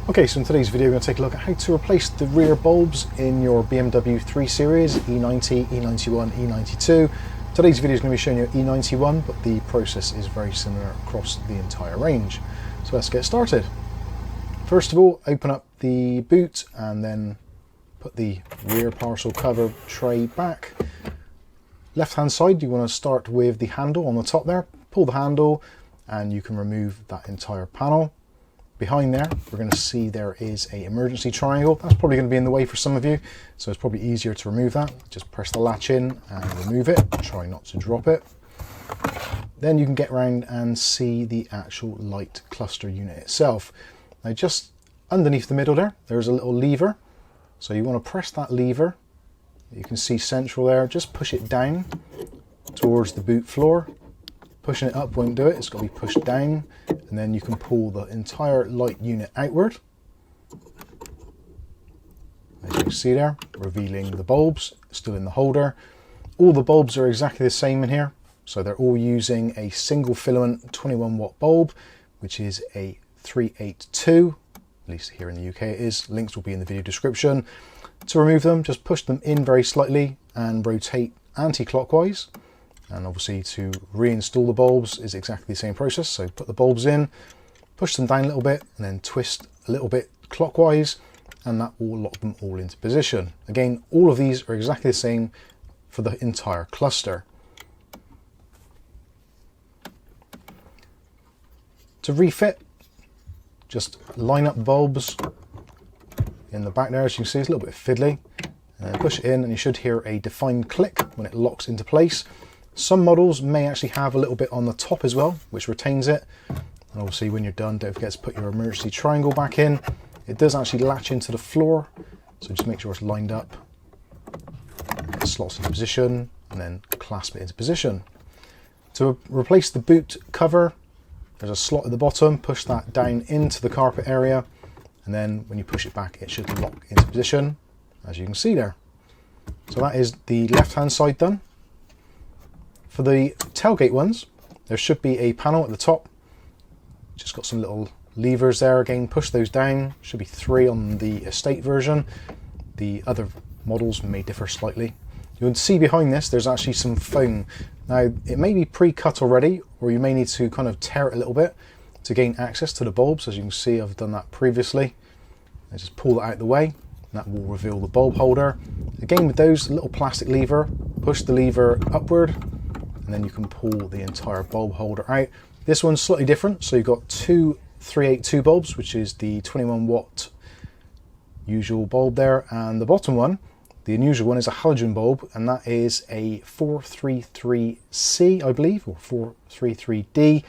Okay, so in today's video we're going to take a look at how to replace the rear bulbs in your BMW 3 Series E90 E91 E92. Today's video is going to be showing you E91, but the process is very similar across the entire range. So let's get started. First of all, open up the boot and then put the rear parcel cover tray back. Left hand side, you want to start with the handle on the top there. Pull the handle and you can remove that entire panel. Behind there, we're going to see there is an emergency triangle. That's probably going to be in the way for some of you, so it's probably easier to remove that. Just press the latch in and remove it. Try not to drop it. Then you can get around and see the actual light cluster unit itself. Now just underneath the middle there, there's a little lever. So you want to press that lever. You can see central there. Just push it down towards the boot floor. Pushing it up won't do it, it's got to be pushed down, and then you can pull the entire light unit outward. As you can see there, revealing the bulbs, still in the holder. All the bulbs are exactly the same in here, so they're all using a single filament 21 watt bulb, which is a 382, at least here in the UK it is. Links will be in the video description. To remove them, just push them in very slightly and rotate anti-clockwise. And obviously to reinstall the bulbs is exactly the same process. So put the bulbs in, push them down a little bit, and then twist a little bit clockwise, and that will lock them all into position. Again, all of these are exactly the same for the entire cluster. To refit, just line up bulbs in the back there. As you can see, it's a little bit fiddly. And then push it in and you should hear a defined click when it locks into place. Some models may actually have a little bit on the top as well, which retains it. And obviously when you're done, don't forget to put your emergency triangle back in. It does actually latch into the floor, so just make sure it's lined up. It slots into position and then clasp it into position. To replace the boot cover, there's a slot at the bottom. Push that down into the carpet area, and then when you push it back, it should lock into position, as you can see there. So that is the left hand side done. For the tailgate ones, there should be a panel at the top. Just got some little levers there. Again, push those down. Should be 3 on the estate version. The other models may differ slightly. You'll see behind this, there's actually some foam. Now, it may be pre-cut already, or you may need to kind of tear it a little bit to gain access to the bulbs. As you can see, I've done that previously. I just pull it out of the way, and that will reveal the bulb holder. Again, with those, a little plastic lever, push the lever upward, and then you can pull the entire bulb holder out. This one's slightly different, so you've got two 382 bulbs, which is the 21 watt usual bulb there, and the bottom one, the unusual one, is a halogen bulb, and that is a 433C, I believe, or 433D.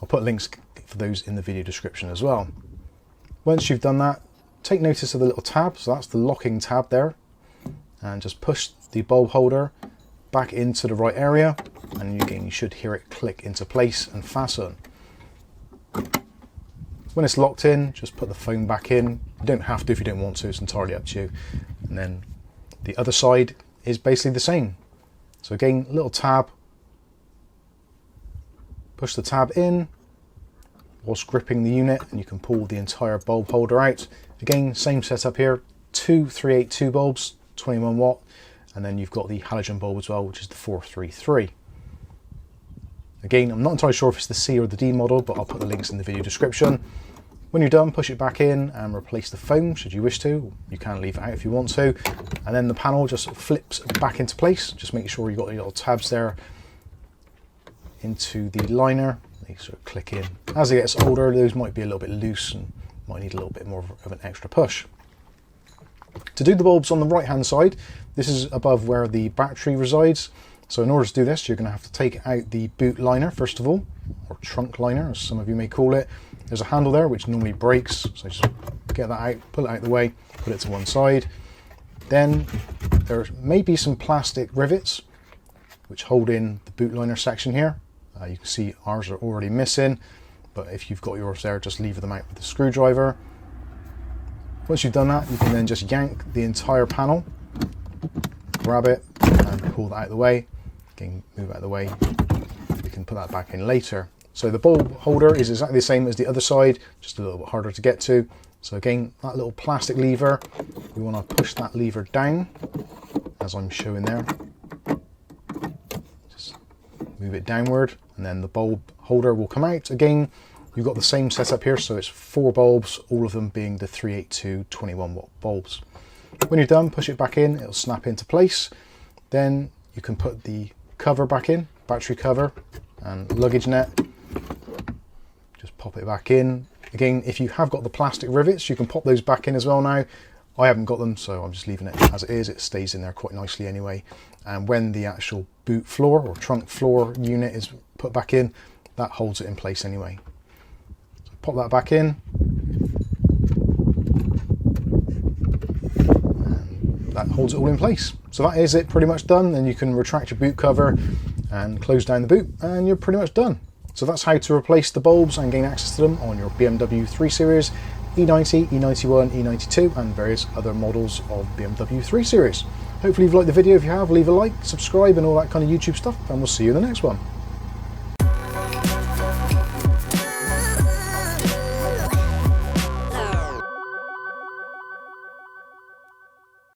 I'll put links for those in the video description as well. Once you've done that, take notice of the little tab, so that's the locking tab there, and just push the bulb holder back into the right area, and again you should hear it click into place and fasten. When it's locked in, just put the foam back in. You don't have to if you don't want to, it's entirely up to you. And then the other side is basically the same. So again, little tab, push the tab in whilst gripping the unit, and you can pull the entire bulb holder out. Again, same setup here, two 382 bulbs, 21 watt, and then you've got the halogen bulb as well, which is the 433. Again, I'm not entirely sure if it's the C or the D model, but I'll put the links in the video description. When you're done, push it back in and replace the foam, should you wish to. You can leave it out if you want to. And then the panel just flips back into place. Just make sure you've got your little tabs there into the liner. They sort of click in. As it gets older, those might be a little bit loose and might need a little bit more of an extra push. To do the bulbs on the right hand side, this is above where the battery resides. So in order to do this, you're going to have to take out the boot liner first of all, or trunk liner as some of you may call it. There's a handle there which normally breaks, so just get that out, pull it out of the way, put it to one side. Then there may be some plastic rivets which hold in the boot liner section here. You can see ours are already missing, but if you've got yours there, just lever them out with the screwdriver. Once you've done that, you can then just yank the entire panel, grab it and pull that out of the way. Again, move it out of the way. We can put that back in later. So the bulb holder is exactly the same as the other side, just a little bit harder to get to. So again, that little plastic lever, we want to push that lever down, as I'm showing there. Just move it downward, and then the bulb holder will come out. Again, you've got the same setup here, so it's 4 bulbs, all of them being the 382 21 watt bulbs. When you're done, push it back in, it'll snap into place. Then you can put the cover back in, battery cover and luggage net. Just pop it back in. Again, if you have got the plastic rivets, you can pop those back in as well now. I haven't got them, so I'm just leaving it as it is. It stays in there quite nicely anyway. And when the actual boot floor or trunk floor unit is put back in, that holds it in place anyway. So pop that back in. And that holds it all in place. So that is it, pretty much done. Then you can retract your boot cover and close down the boot, and you're pretty much done. So that's how to replace the bulbs and gain access to them on your BMW 3 Series, E90, E91, E92 and various other models of BMW 3 Series. Hopefully you've liked the video. If you have, leave a like, subscribe and all that kind of YouTube stuff, and we'll see you in the next one.